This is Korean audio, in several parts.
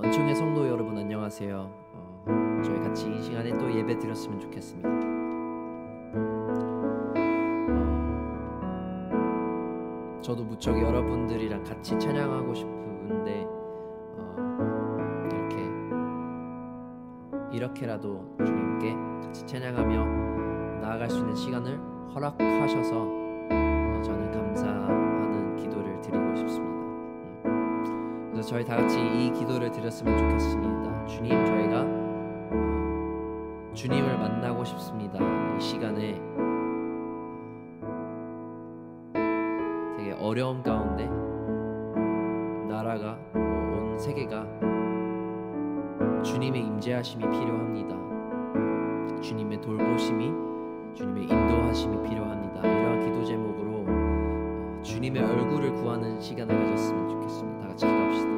은총의 성도 여러분 안녕하세요. 저희 같이 이 시간에 또 예배 드렸으면 좋겠습니다. 저도 무척 여러분들이랑 같이 찬양하고 싶은데 이렇게라도 주님께 같이 찬양하며 나아갈 수 있는 시간을 허락하셔서 저는 감사하는 기도를 드리고 싶습니다. 그래서 저희 다 같이 이 기도를 드렸으면 좋겠습니다. 주님, 저희가 주님을 만나고 싶습니다. 이 시간에 되게 어려움 가운데 나라가 온 세계가 주님의 임재하심이 필요합니다. 주님의 돌보심이, 주님의 인도하심이 필요합니다. 이러한 기도 제목으로 주님의 얼굴을 구하는 시간을 가졌으면 좋겠습니다. 다 같이 기도합시다.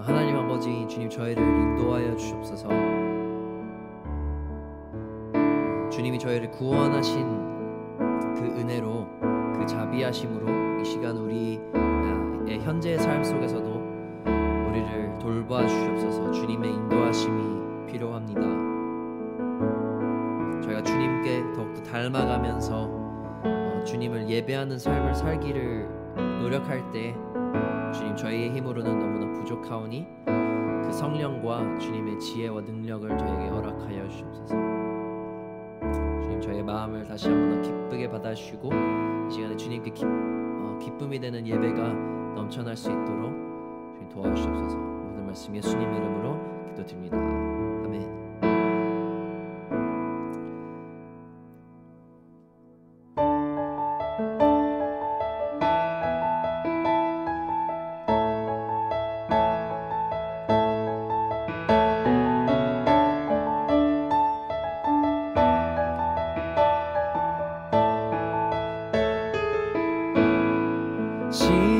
하나님 아버지, 주님 저희를 인도하여 주옵소서. 주님이 저희를 구원하신 그 은혜로, 그 자비하심으로 이 시간 우리의 현재의 삶 속에서도 우리를 돌봐 주옵소서. 주님의 인도하심이 필요합니다. 저희가 주님께 더욱더 닮아가면서 주님을 예배하는 삶을 살기를 노력할 때 주님, 저희의 힘으로는 너무나 부족하오니 그 성령과 주님의 지혜와 능력을 저에게 허락하여 주옵소서. 주님, 저희의 마음을 다시 한번 더 기쁘게 받아주시고 이 시간에 주님께 기쁨이 되는 예배가 넘쳐날 수 있도록 주님 도와주시옵소서. 모든 말씀 예수님 이름으로 기도드립니다. 아멘.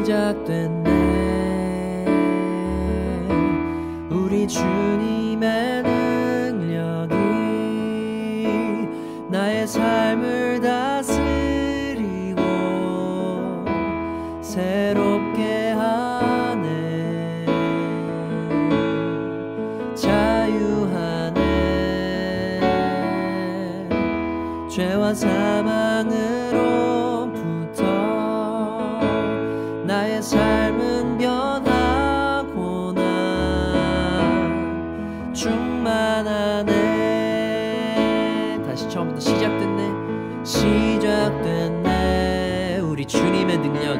시작됐네 우리 주님의 능력이 나의 삶을 다스리고 새롭게 하네. 자유하네. 죄와 사망으로부터 나의 삶은 변하고 난 충만하네. 다시 처음부터 시작됐네 우리 주님의 능력이,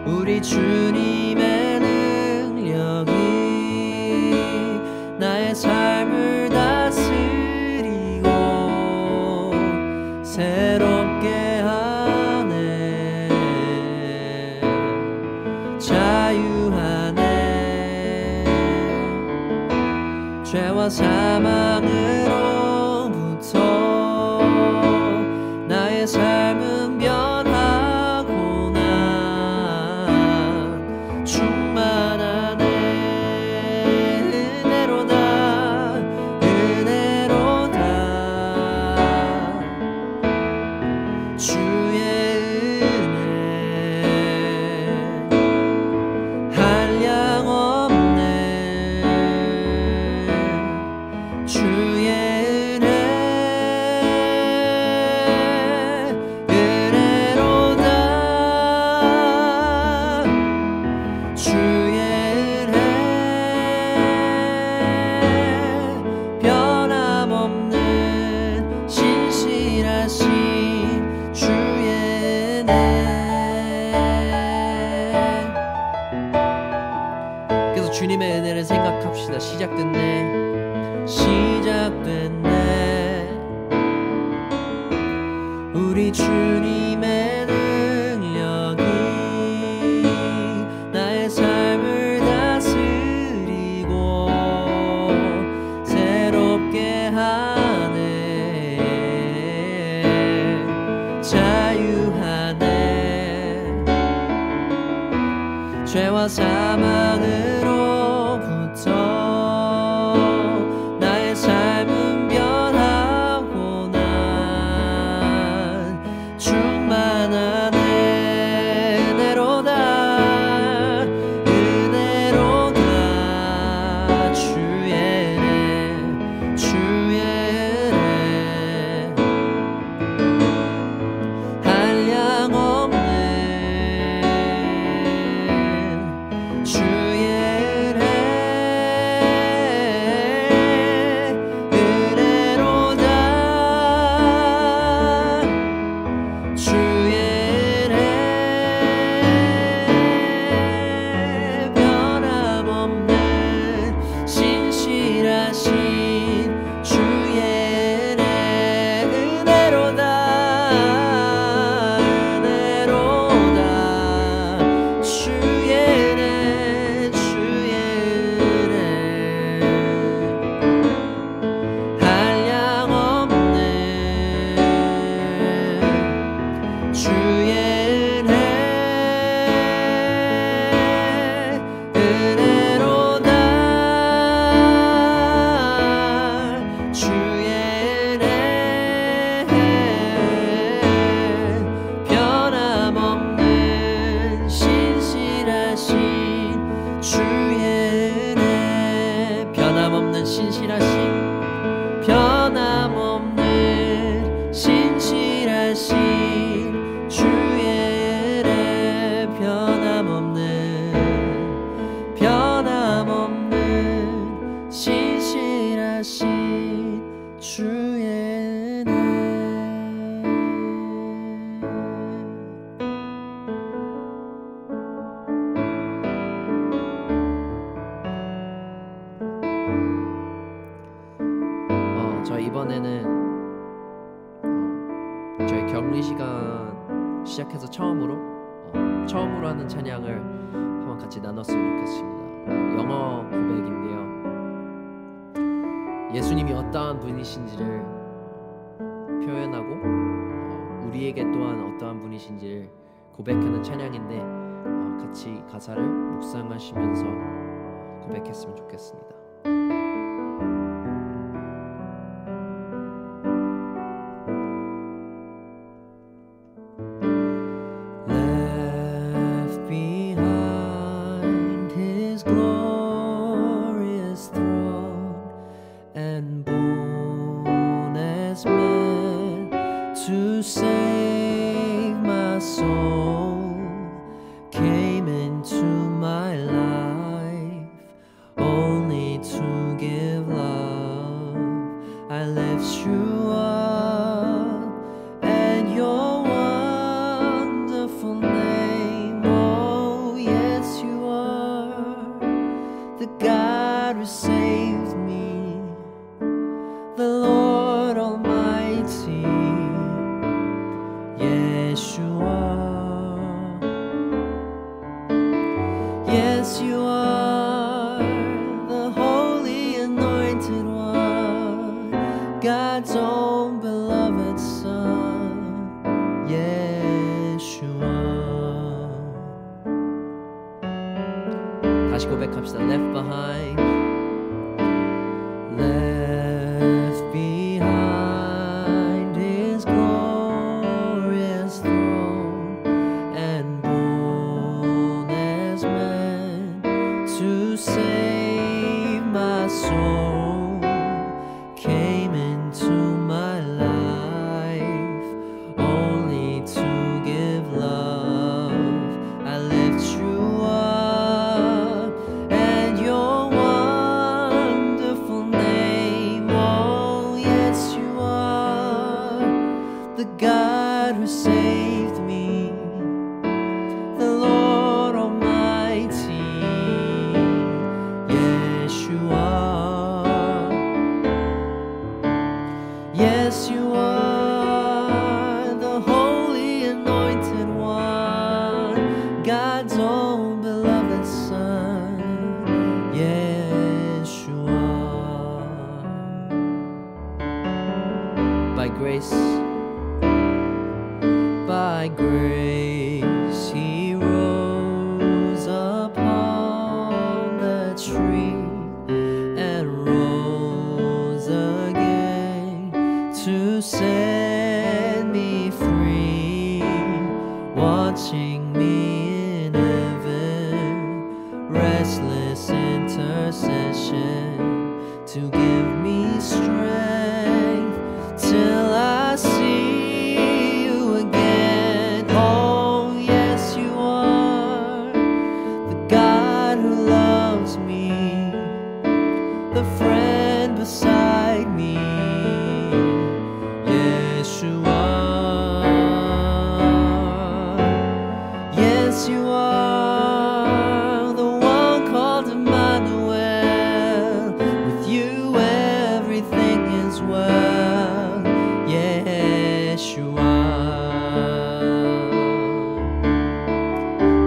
우리 주님의 능력이 나의 삶을 다스리고 새롭게 하네. 자유하네. 죄와 사망으로부터 나의 삶은 변하고 난 충만하네. 은혜로다 은혜로다 주의 주님의 은혜를 생각합시다. 시작됐네 시작됐네. 우리 주님의 능력이 나의 삶을 다스리고 새롭게 하네. 자유하네. 죄와 사망으로부터 나의 삶은 변하고 난 충만한 은혜로다. 은혜로다. 주의 은혜, 주의 은혜. 한량 없는 주의 은혜. 은혜로다. 주의 은혜. 변함없는 신실하신 주의 은혜. 은혜로다. 은혜로다. 주의 은혜. 주의 은혜. 한량 없는 주의 은혜. 은혜로다. 주의 은혜. 변함없는 신실하신 주의 은혜. 변함없는 신실하신, 변함없는 신실하신 주의 은혜. 변함없는, 변함없는 신실하신 주의 은혜. 저희 이번에는 저희 격리 시간 시작해서 처음으로 하는 찬양을 한번 같이 나눴으면 좋겠습니다. 영어 고백인데요. 예수님이 어떠한 분이신지를 표현하고 우리에게 또한 어떠한 분이신지를 고백하는 찬양인데 같이 가사를 묵상하시면서 고백했으면 좋겠습니다. Left behind his glorious throne and born as man to save my soul, came into my life only to give love. I lift you up and your wonderful name. Oh yes, you are the God who saved me, the Lord Almighty. Yes, you are. Yes, you are the holy anointed one, God's own beloved Son. Yes, you are. 다시 고백합시다. Left behind, left behind his glorious throne and born as man to save my soul, came into my life only to give love. I lift you up and your wonderful name. Oh yes, you are the God who saved me, the Lord Almighty. restless intercession to give me strength till I see you again. Oh, yes, you are the God who loves me, the friend beside me. Yes, you are. Yes, you are the one called Emmanuel. With you everything is well. Yes, you are.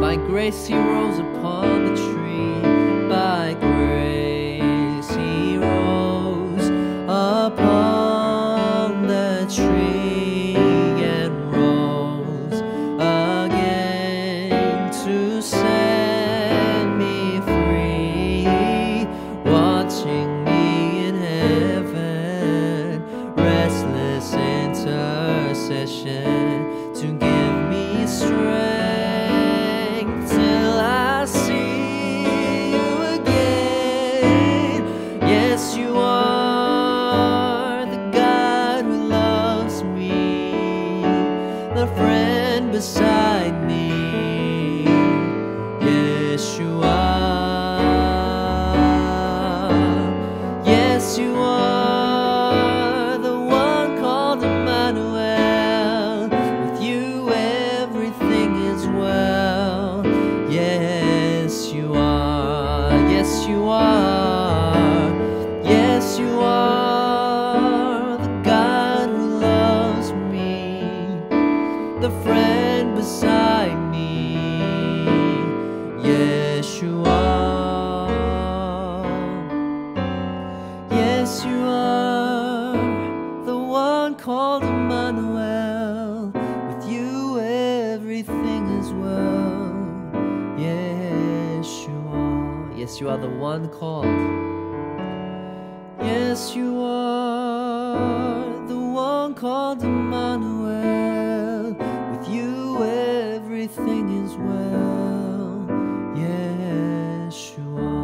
By grace he rose upon the tree. By grace he rose upon the tree and rose again to set me free, watching me in heaven, restless intercession to give me strength till I see you again. Yes, you are the God who loves me, the friend beside me. Yes, you are. Yes, you are the one called Emmanuel. With you everything is well. Yes, you are. Yes, you are. Yes, you are the God who loves me, the friend beside me. Yes, you are. Yes, you are the one called Emmanuel. With you everything is well. Yes, you are. Yes, you are the one called. Yes, you are the one called Emmanuel. With you everything is well. Yes, you are.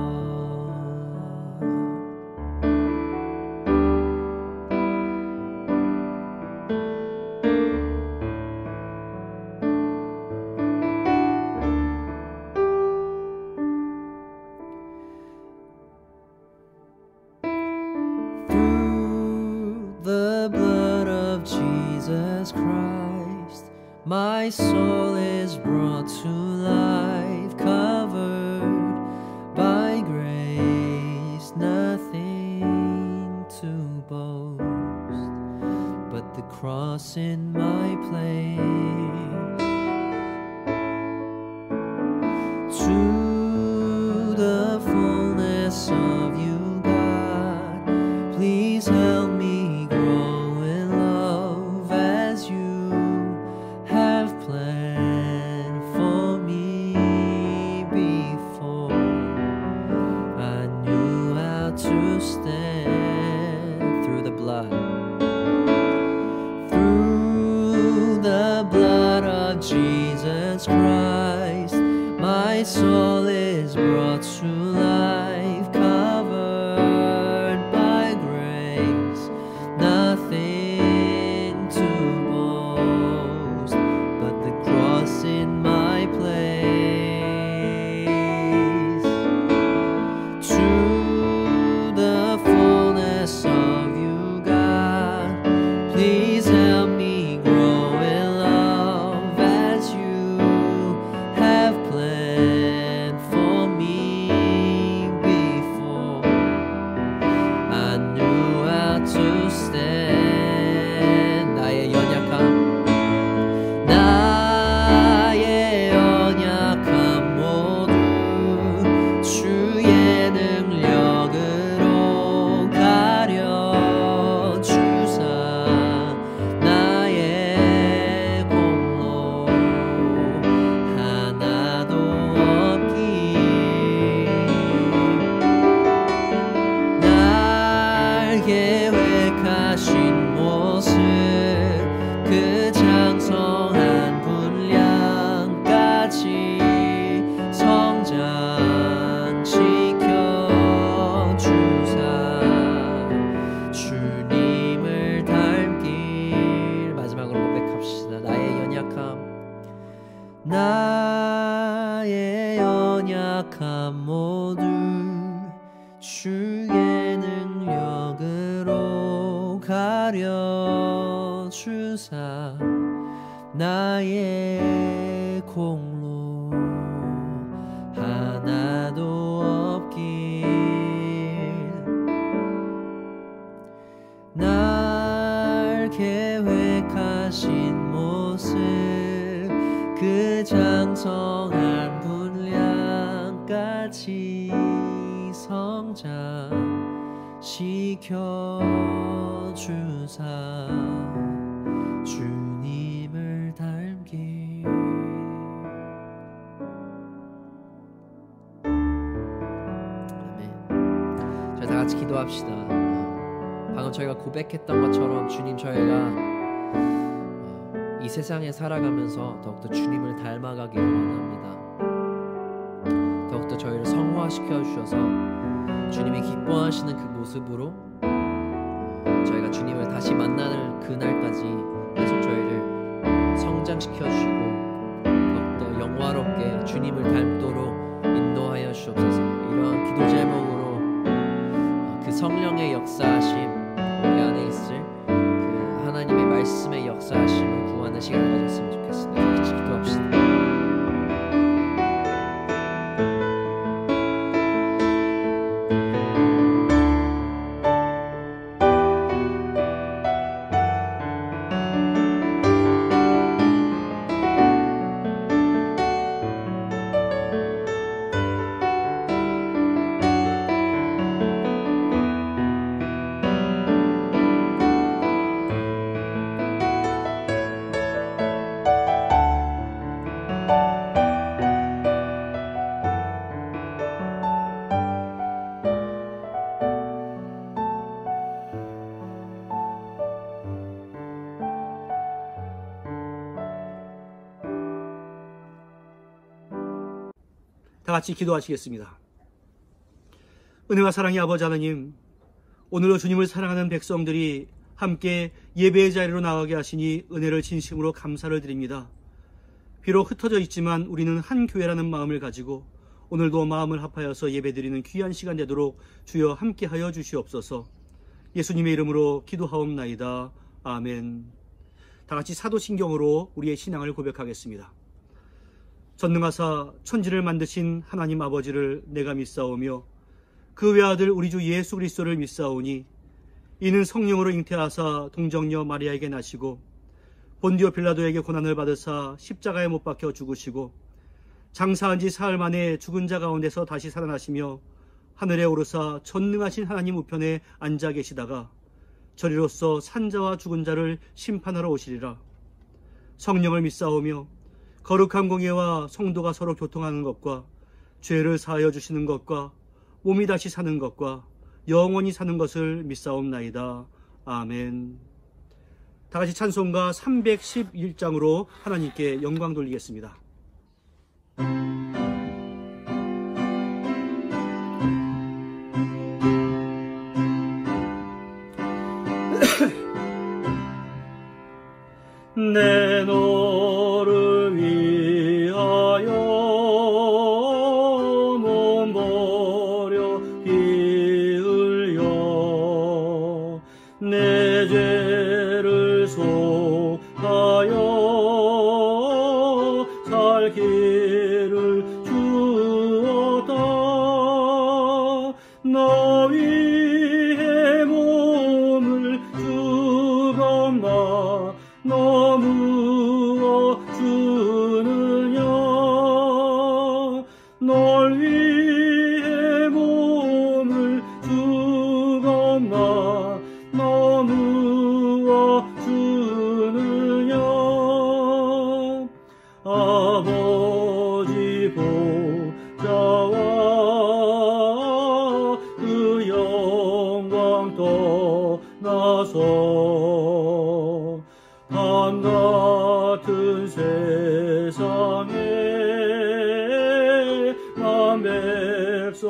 The blood of Jesus Christ, my soul is brought to life, covered by grace, nothing to boast but the cross in my place. To the fullness of you, God, please help me grow in love as you have planned for me before I knew how to stand. Through the blood, through the blood of Jesus Christ, my soul is brought to life, covered by grace, nothing to boast but the cross in my place. To the fullness of you, God, please help me grow in love as you have planned for me 주의 능력으로 가려주사 나의 공로 하나도 없길 날 계획하신 모습 그 장성한 분량까지 성장시켜주사 주님을 닮길. 아멘. 자, 다 같이 기도합시다. 방금 저희가 고백했던 것처럼 주님, 저희가 이 세상에 살아가면서 더욱더 주님을 닮아가기를 원합니다. 더욱더 저희를 성화시켜 주셔서 주님이 기뻐하시는 그 모습으로 저희가 주님을 다시 만나는 그날까지 계속 저희를 성장시켜 주시고 더욱더 영화롭게 주님을 닮도록 인도하여 주옵소서. 이러한 기도 제목으로 그 성령의 역사하심, 우리 안에 있을 그 하나님의 말씀의 역사하심을 구하는 시간을 가졌으면 좋겠습니다. 같이 기도합시다. 다 같이 기도하시겠습니다. 은혜와 사랑의 아버지 하나님, 오늘도 주님을 사랑하는 백성들이 함께 예배의 자리로 나가게 하시니 은혜를 진심으로 감사를 드립니다. 비록 흩어져 있지만 우리는 한 교회라는 마음을 가지고 오늘도 마음을 합하여서 예배드리는 귀한 시간 되도록 주여 함께하여 주시옵소서. 예수님의 이름으로 기도하옵나이다. 아멘. 다 같이 사도신경으로 우리의 신앙을 고백하겠습니다. 전능하사 천지를 만드신 하나님 아버지를 내가 믿사오며 그 외아들 우리 주 예수 그리스도를 믿사오니 이는 성령으로 잉태하사 동정녀 마리아에게 나시고 본디오 빌라도에게 고난을 받으사 십자가에 못 박혀 죽으시고 장사한 지 사흘 만에 죽은 자 가운데서 다시 살아나시며 하늘에 오르사 전능하신 하나님 우편에 앉아 계시다가 저리로서 산자와 죽은 자를 심판하러 오시리라. 성령을 믿사오며 거룩한 공예와 성도가 서로 교통하는 것과 죄를 사하여 주시는 것과 몸이 다시 사는 것과 영원히 사는 것을 믿사옵나이다. 아멘. 다 같이 찬송가 311장으로 하나님께 영광 돌리겠습니다. 내 너를 위하여 몸 버려 피 흘려 내 죄를 속하여 살 길을 주었다. 너 위해 몸을 주건마 너무 주느냐. 널 위해 몸을 주건마 너무 주느냐. 아버지 보좌와 그 영광 떠나서 한같은 세상에 만 백성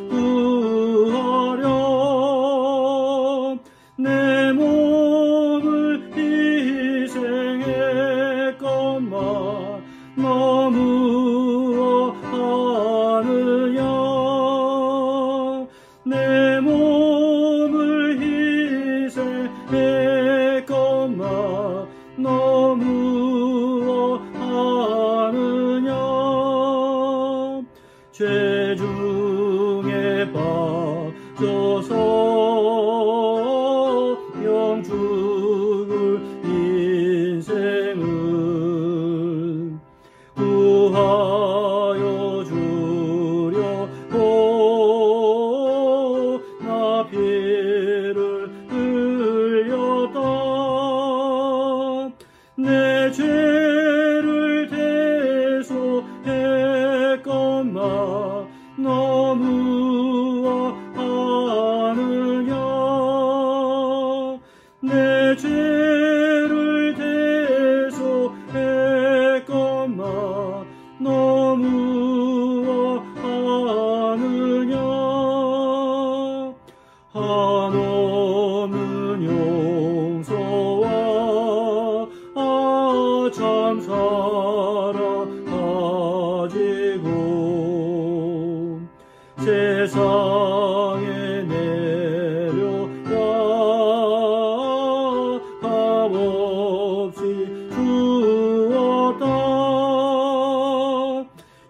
구하려 내 몸을 희생했건만 너무 하느냐. 내 몸을 희생했건만 너 무엇하느냐. 죄 중에 빠져서 영 죽을 인생은 구하여 주려고 나 피를 흘렸다. 내 죄를 대속했건만 너 무엇하느냐. 내 죄를 대속했건만 너 무엇하느냐. 한없는 용서와 참 사랑 가지고 세상에 내려와 값없이 주었다.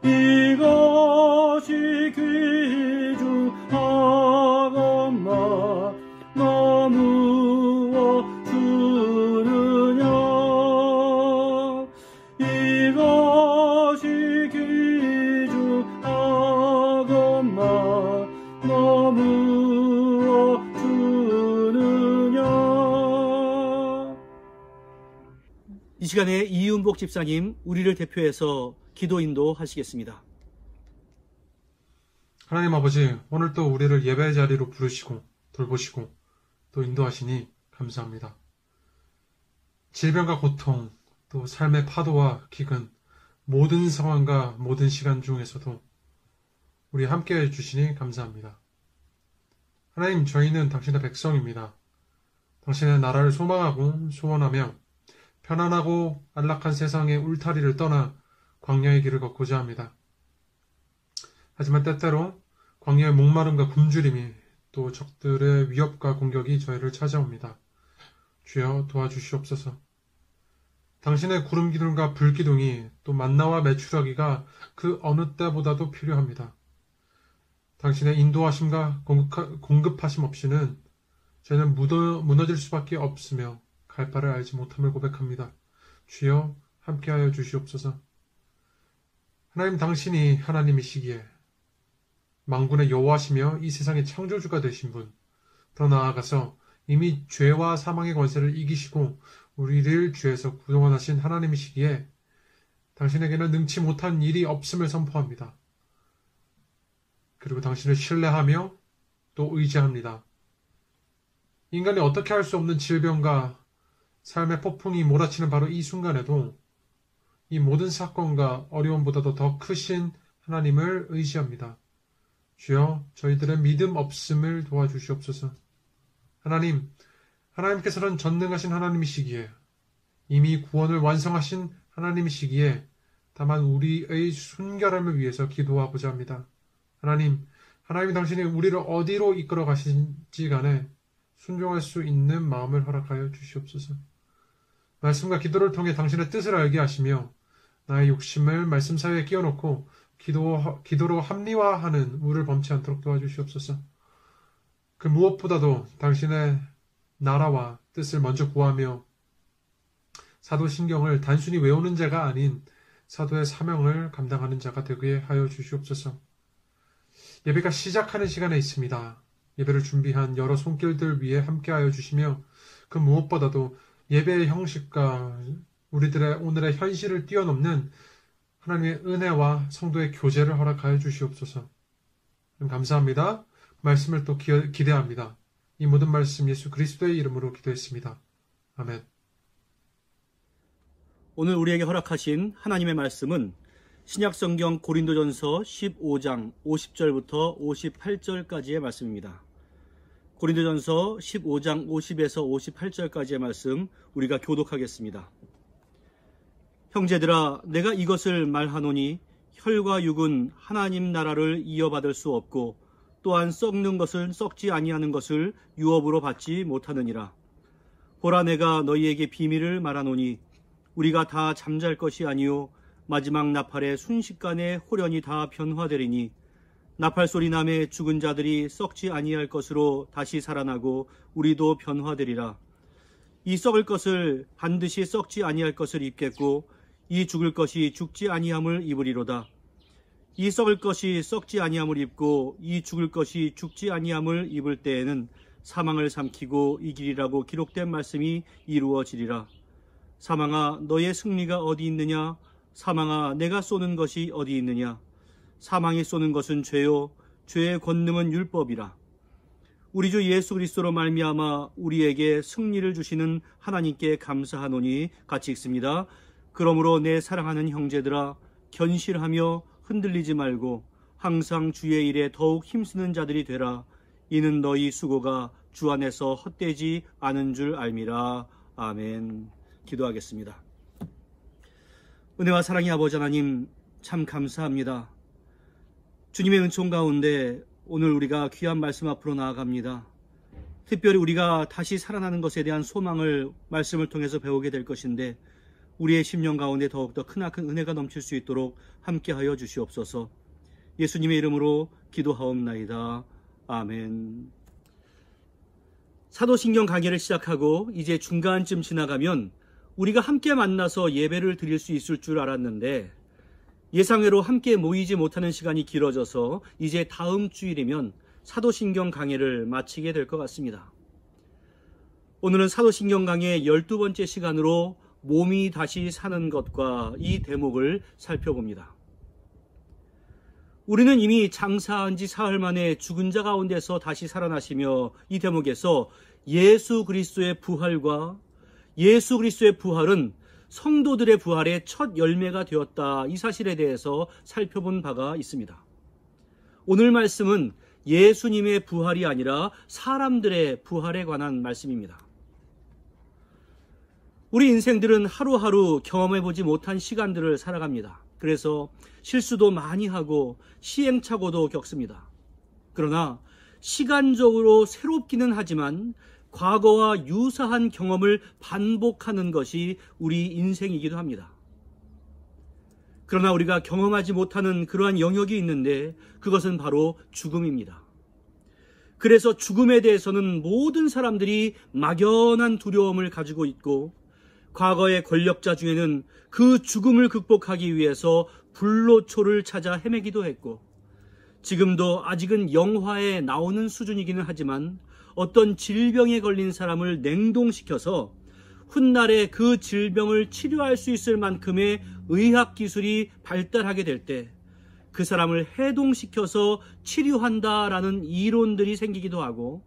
이것이 귀중하건만 너 무엇 주느냐. 이것이 귀중하건만 너 무엇 주느냐. 이 시간에 이윤복 집사님 우리를 대표해서 기도 인도하시겠습니다. 하나님 아버지, 오늘도 우리를 예배의 자리로 부르시고 돌보시고 또 인도하시니 감사합니다. 질병과 고통, 또 삶의 파도와 기근, 모든 상황과 모든 시간 중에서도 우리 함께해 주시니 감사합니다. 하나님, 저희는 당신의 백성입니다. 당신의 나라를 소망하고 소원하며 편안하고 안락한 세상의 울타리를 떠나 광야의 길을 걷고자 합니다. 하지만 때때로 광야의 목마름과 굶주림이 또 적들의 위협과 공격이 저희를 찾아옵니다. 주여 도와주시옵소서. 당신의 구름 기둥과 불 기둥이 또 만나와 메추라기가 그 어느 때보다도 필요합니다. 당신의 인도하심과 공급하심 없이는 저희는 무너질 수밖에 없으며 갈 바를 알지 못함을 고백합니다. 주여 함께하여 주시옵소서. 하나님, 당신이 하나님이시기에 만군의 여호와시며 이 세상의 창조주가 되신 분, 더 나아가서 이미 죄와 사망의 권세를 이기시고 우리를 죄에서 구원하신 하나님이시기에 당신에게는 능치 못한 일이 없음을 선포합니다. 그리고 당신을 신뢰하며 또 의지합니다. 인간이 어떻게 할 수 없는 질병과 삶의 폭풍이 몰아치는 바로 이 순간에도 이 모든 사건과 어려움보다도 더 크신 하나님을 의지합니다. 주여, 저희들의 믿음 없음을 도와주시옵소서. 하나님, 하나님께서는 전능하신 하나님이시기에 이미 구원을 완성하신 하나님이시기에 다만 우리의 순결함을 위해서 기도하고자 합니다. 하나님 당신이 우리를 어디로 이끌어 가신지 간에 순종할 수 있는 마음을 허락하여 주시옵소서. 말씀과 기도를 통해 당신의 뜻을 알게 하시며 나의 욕심을 말씀 사이에 끼워놓고 기도로 합리화하는 우를 범치 않도록 도와주시옵소서. 그 무엇보다도 당신의 나라와 뜻을 먼저 구하며 사도신경을 단순히 외우는 자가 아닌 사도의 사명을 감당하는 자가 되게 하여 주시옵소서. 예배가 시작하는 시간에 있습니다. 예배를 준비한 여러 손길들 위에 함께하여 주시며 그 무엇보다도 예배의 형식과 우리들의 오늘의 현실을 뛰어넘는 하나님의 은혜와 성도의 교제를 허락하여 주시옵소서. 감사합니다. 말씀을 또 기대합니다. 이 모든 말씀 예수 그리스도의 이름으로 기도했습니다. 아멘. 오늘 우리에게 허락하신 하나님의 말씀은 신약성경 고린도전서 15장 50절부터 58절까지의 말씀입니다. 고린도전서 15장 50에서 58절까지의 말씀 우리가 교독하겠습니다. 형제들아, 내가 이것을 말하노니 혈과 육은 하나님 나라를 이어받을 수 없고 또한 썩는 것을 썩지 아니하는 것을 유업으로 받지 못하느니라. 보라, 내가 너희에게 비밀을 말하노니 우리가 다 잠잘 것이 아니요 마지막 나팔의 순식간에 홀연히 다 변화되리니 나팔 소리 남에 죽은 자들이 썩지 아니할 것으로 다시 살아나고 우리도 변화되리라. 이 썩을 것을 반드시 썩지 아니할 것을 입겠고 이 죽을 것이 죽지 아니함을 입으리로다. 이 썩을 것이 썩지 아니함을 입고 이 죽을 것이 죽지 아니함을 입을 때에는 사망을 삼키고 이기리라고 기록된 말씀이 이루어지리라. 사망아, 너의 승리가 어디 있느냐? 사망아, 내가 쏘는 것이 어디 있느냐? 사망이 쏘는 것은 죄요 죄의 권능은 율법이라. 우리 주 예수 그리스도로 말미암아 우리에게 승리를 주시는 하나님께 감사하노니. 같이 읽습니다. 그러므로 내 사랑하는 형제들아, 견실하며 흔들리지 말고 항상 주의 일에 더욱 힘쓰는 자들이 되라. 이는 너희 수고가 주 안에서 헛되지 않은 줄 알미라. 아멘. 기도하겠습니다. 은혜와 사랑의 아버지 하나님, 참 감사합니다. 주님의 은총 가운데 오늘 우리가 귀한 말씀 앞으로 나아갑니다. 특별히 우리가 다시 살아나는 것에 대한 소망을 말씀을 통해서 배우게 될 것인데 우리의 심령 가운데 더욱더 크나큰 은혜가 넘칠 수 있도록 함께하여 주시옵소서. 예수님의 이름으로 기도하옵나이다. 아멘. 사도신경 강해를 시작하고 이제 중간쯤 지나가면 우리가 함께 만나서 예배를 드릴 수 있을 줄 알았는데 예상외로 함께 모이지 못하는 시간이 길어져서 이제 다음 주일이면 사도신경 강해를 마치게 될 것 같습니다. 오늘은 사도신경 강해 12번째 시간으로 몸이 다시 사는 것과 이 대목을 살펴봅니다. 우리는 이미 장사한 지 사흘 만에 죽은 자 가운데서 다시 살아나시며 이 대목에서 예수 그리스도의 부활과 예수 그리스도의 부활은 성도들의 부활의 첫 열매가 되었다, 이 사실에 대해서 살펴본 바가 있습니다. 오늘 말씀은 예수님의 부활이 아니라 사람들의 부활에 관한 말씀입니다. 우리 인생들은 하루하루 경험해보지 못한 시간들을 살아갑니다. 그래서 실수도 많이 하고 시행착오도 겪습니다. 그러나 시간적으로 새롭기는 하지만 과거와 유사한 경험을 반복하는 것이 우리 인생이기도 합니다. 그러나 우리가 경험하지 못하는 그러한 영역이 있는데 그것은 바로 죽음입니다. 그래서 죽음에 대해서는 모든 사람들이 막연한 두려움을 가지고 있고 과거의 권력자 중에는 그 죽음을 극복하기 위해서 불로초를 찾아 헤매기도 했고 지금도 아직은 영화에 나오는 수준이기는 하지만 어떤 질병에 걸린 사람을 냉동시켜서 훗날에 그 질병을 치료할 수 있을 만큼의 의학기술이 발달하게 될 때 그 사람을 해동시켜서 치료한다라는 이론들이 생기기도 하고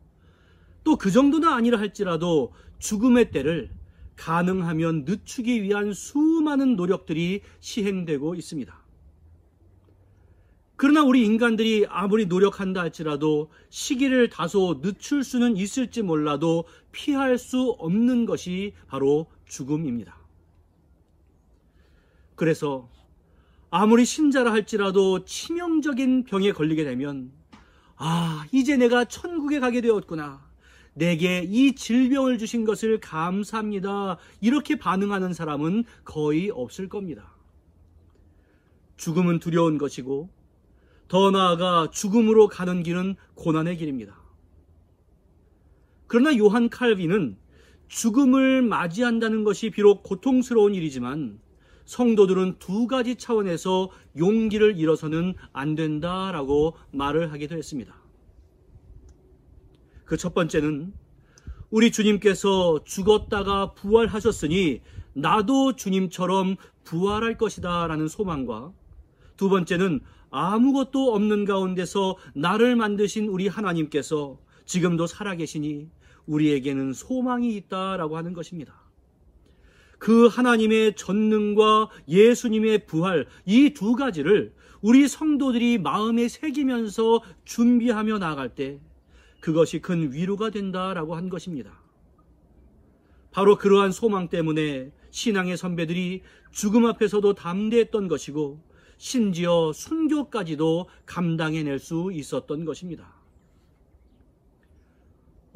또 그 정도는 아니라 할지라도 죽음의 때를 가능하면 늦추기 위한 수많은 노력들이 시행되고 있습니다. 그러나 우리 인간들이 아무리 노력한다 할지라도 시기를 다소 늦출 수는 있을지 몰라도 피할 수 없는 것이 바로 죽음입니다. 그래서 아무리 신자라 할지라도 치명적인 병에 걸리게 되면 이제 내가 천국에 가게 되었구나. 내게 이 질병을 주신 것을 감사합니다. 이렇게 반응하는 사람은 거의 없을 겁니다. 죽음은 두려운 것이고 더 나아가 죽음으로 가는 길은 고난의 길입니다. 그러나 요한 칼빈은 죽음을 맞이한다는 것이 비록 고통스러운 일이지만 성도들은 두 가지 차원에서 용기를 잃어서는 안 된다라고 말을 하기도 했습니다. 그 첫 번째는 우리 주님께서 죽었다가 부활하셨으니 나도 주님처럼 부활할 것이다 라는 소망과 두 번째는 아무것도 없는 가운데서 나를 만드신 우리 하나님께서 지금도 살아계시니 우리에게는 소망이 있다라고 하는 것입니다. 그 하나님의 전능과 예수님의 부활, 이 두 가지를 우리 성도들이 마음에 새기면서 준비하며 나아갈 때 그것이 큰 위로가 된다라고 한 것입니다. 바로 그러한 소망 때문에 신앙의 선배들이 죽음 앞에서도 담대했던 것이고 심지어 순교까지도 감당해낼 수 있었던 것입니다.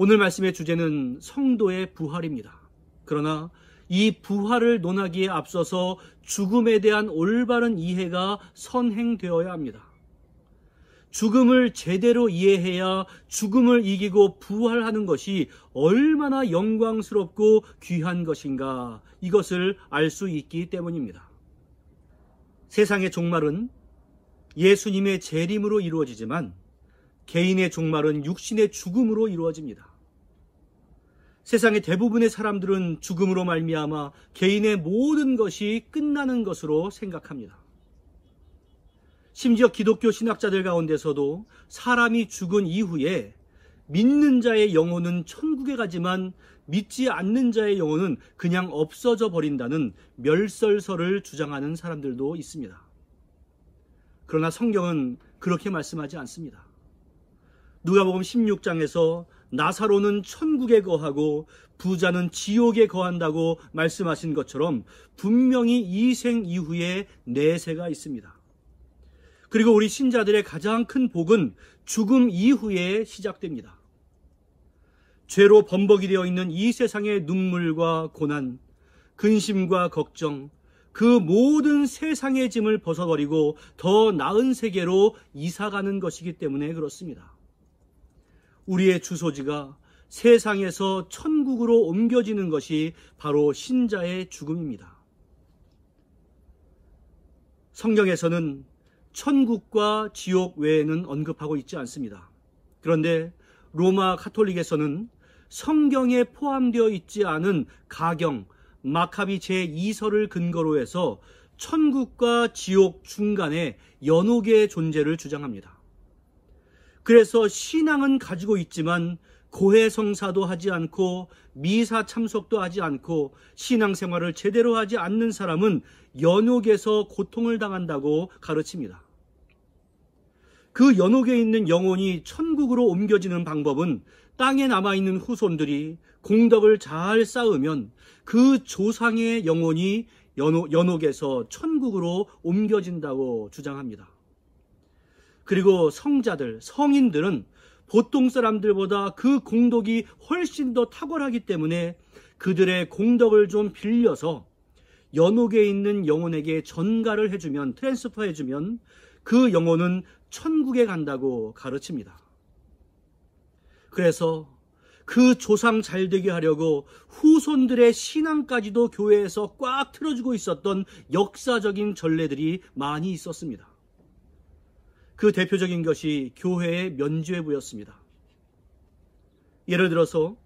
오늘 말씀의 주제는 성도의 부활입니다. 그러나 이 부활을 논하기에 앞서서 죽음에 대한 올바른 이해가 선행되어야 합니다. 죽음을 제대로 이해해야 죽음을 이기고 부활하는 것이 얼마나 영광스럽고 귀한 것인가, 이것을 알 수 있기 때문입니다. 세상의 종말은 예수님의 재림으로 이루어지지만 개인의 종말은 육신의 죽음으로 이루어집니다. 세상의 대부분의 사람들은 죽음으로 말미암아 개인의 모든 것이 끝나는 것으로 생각합니다. 심지어 기독교 신학자들 가운데서도 사람이 죽은 이후에 믿는 자의 영혼은 천국에 가지만 믿지 않는 자의 영혼은 그냥 없어져 버린다는 멸설설을 주장하는 사람들도 있습니다. 그러나 성경은 그렇게 말씀하지 않습니다. 누가복음 16장에서 나사로는 천국에 거하고 부자는 지옥에 거한다고 말씀하신 것처럼 분명히 이 생 이후에 내세가 있습니다. 그리고 우리 신자들의 가장 큰 복은 죽음 이후에 시작됩니다. 죄로 범벅이 되어 있는 이 세상의 눈물과 고난, 근심과 걱정, 그 모든 세상의 짐을 벗어버리고 더 나은 세계로 이사가는 것이기 때문에 그렇습니다. 우리의 주소지가 세상에서 천국으로 옮겨지는 것이 바로 신자의 죽음입니다. 성경에서는 천국과 지옥 외에는 언급하고 있지 않습니다. 그런데 로마 가톨릭에서는 성경에 포함되어 있지 않은 가경, 마카비 제2서를 근거로 해서 천국과 지옥 중간에 연옥의 존재를 주장합니다. 그래서 신앙은 가지고 있지만 고해성사도 하지 않고 미사 참석도 하지 않고 신앙생활을 제대로 하지 않는 사람은 연옥에서 고통을 당한다고 가르칩니다. 그 연옥에 있는 영혼이 천국으로 옮겨지는 방법은 땅에 남아있는 후손들이 공덕을 잘 쌓으면 그 조상의 영혼이 연옥에서 천국으로 옮겨진다고 주장합니다. 그리고 성자들, 성인들은 보통 사람들보다 그 공덕이 훨씬 더 탁월하기 때문에 그들의 공덕을 좀 빌려서 연옥에 있는 영혼에게 전가를 해주면, 트랜스퍼 해주면 그 영혼은 천국에 간다고 가르칩니다. 그래서 그 조상 잘되게 하려고 후손들의 신앙까지도 교회에서 꽉 틀어주고 있었던 역사적인 전례들이 많이 있었습니다. 그 대표적인 것이 교회의 면죄부였습니다. 예를 들어서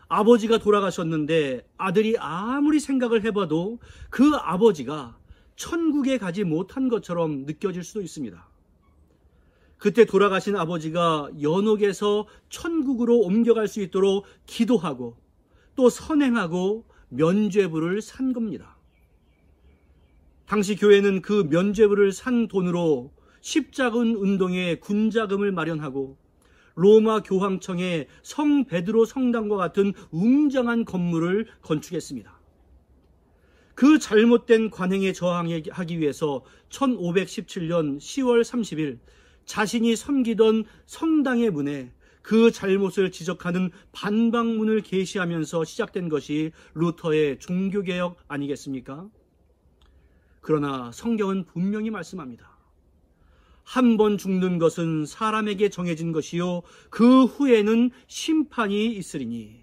아버지가 돌아가셨는데 아들이 아무리 생각을 해봐도 그 아버지가 천국에 가지 못한 것처럼 느껴질 수도 있습니다. 그때 돌아가신 아버지가 연옥에서 천국으로 옮겨갈 수 있도록 기도하고 또 선행하고 면죄부를 산 겁니다. 당시 교회는 그 면죄부를 산 돈으로 십자군 운동에 군자금을 마련하고 로마 교황청에 성 베드로 성당과 같은 웅장한 건물을 건축했습니다. 그 잘못된 관행에 저항하기 위해서 1517년 10월 30일 자신이 섬기던 성당의 문에 그 잘못을 지적하는 반박문을 게시하면서 시작된 것이 루터의 종교개혁 아니겠습니까? 그러나 성경은 분명히 말씀합니다. 한 번 죽는 것은 사람에게 정해진 것이요 그 후에는 심판이 있으리니,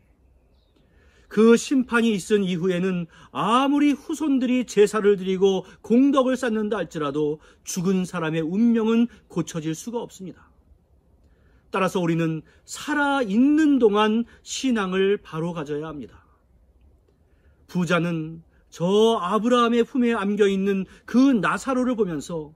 그 심판이 있은 이후에는 아무리 후손들이 제사를 드리고 공덕을 쌓는다 할지라도 죽은 사람의 운명은 고쳐질 수가 없습니다. 따라서 우리는 살아있는 동안 신앙을 바로 가져야 합니다. 부자는 저 아브라함의 품에 안겨있는 그 나사로를 보면서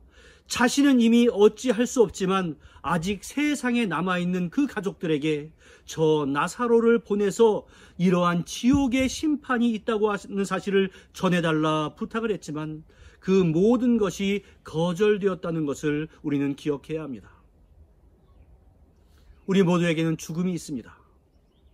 자신은 이미 어찌할 수 없지만 아직 세상에 남아있는 그 가족들에게 저 나사로를 보내서 이러한 지옥의 심판이 있다고 하는 사실을 전해달라 부탁을 했지만 그 모든 것이 거절되었다는 것을 우리는 기억해야 합니다. 우리 모두에게는 죽음이 있습니다.